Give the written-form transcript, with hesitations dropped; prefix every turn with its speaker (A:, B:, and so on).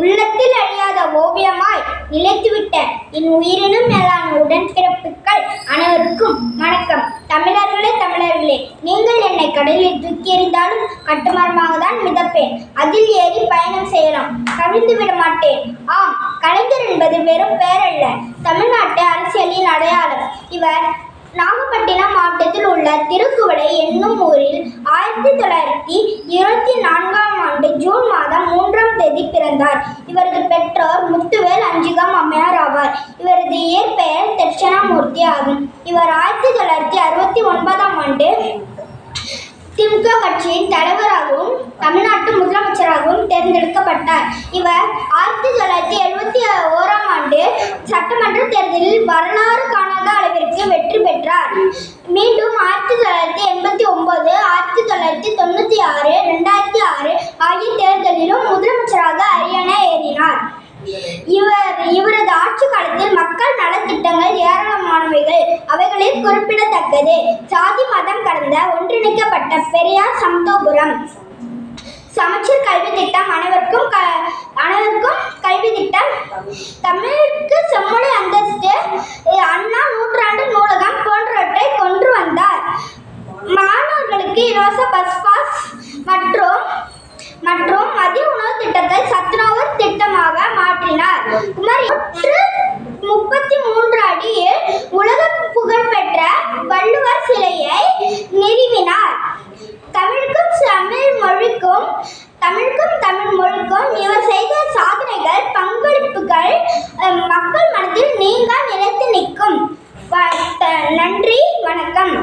A: உள்ளத்தில் அழியாத ஓவியமாய் நிலைத்துவிட்ட என் உயிரினும் மேலான உடன்பிறப்புகள் அனைவருக்கும் வணக்கம். தமிழர்களே, நீங்கள் என்னை கடலில் தூக்கி எறிந்தாலும் கட்டுமரமாக தான் மிதப்பேன். அதில் ஏறி பயணம் செய்யலாம், கவிழ்ந்து விட மாட்டேன். ஆம், கலைஞர் என்பது வெறும் பெயரல்ல, தமிழ்நாட்டு அரசியலின் அடையாளம். இவர் நாகப்பட்டினம் மாவட்டத்தில் உள்ள திருக்குவளை என்னும் ஊரில் 1924 ஜூன் மாதம் 3ஆம் தேதி பிறந்தார். இவரது பெற்றோர் முத்துவேல் அஞ்சிகம் அம்மையார் ஆவார். இவரது இயற்பெயர் தட்சணாமூர்த்தி ஆகும். இவர் 1969 திமுக கட்சியின் தலைவராகவும் தமிழ்நாட்டு முதலமைச்சராகவும் தேர்ந்தெடுக்கப்பட்டார். இவர் 1971 சட்டமன்ற தேர்தலில் வரலாறு காணாத அளவிற்கு வெற்றி பெற்றார். மீண்டும் 1989, 1996, 2006 ஆகிய தேர்தலிலும் முதலமைச்சராக அரியணை ஏறினார். இவரது ஆட்சி காலத்தில் மக்கள் நலத்திட்டங்கள் ஏராளமானவைகள். அவைகளில் குறிப்பிடத்தக்கது சாதி மதம் கடந்த ஒன்றிணைக்கப்பட்ட பெரியார் சமத்துவபுரம், சமச்சீர் கல்வி திட்டம், அனைவருக்கும் கல்வி திட்டம், தமிழுக்கு செம்மொழி அந்தஸ்து, அண்ணா நூற்றாண்டு நூலகம் போன்றவற்றை கொண்டு வந்தார். மாணவர்களுக்கு இலவச பஸ் பாஸ் மற்றும் மதிய உணவு திட்டத்தை சத்துணவு திட்டமாக மாற்றினார். சுமார் 133 அடியில் உலக புகழ்பெற்ற வள்ளுவர் சிலையை நிறுவினார். தமிழுக்கும் தமிழ் மொழிக்கும் இவர் செய்த சாதனைகள், பங்களிப்புகள் மக்கள் மனதில் நீங்கா நிலைத்து நிற்கும். நன்றி, வணக்கம்.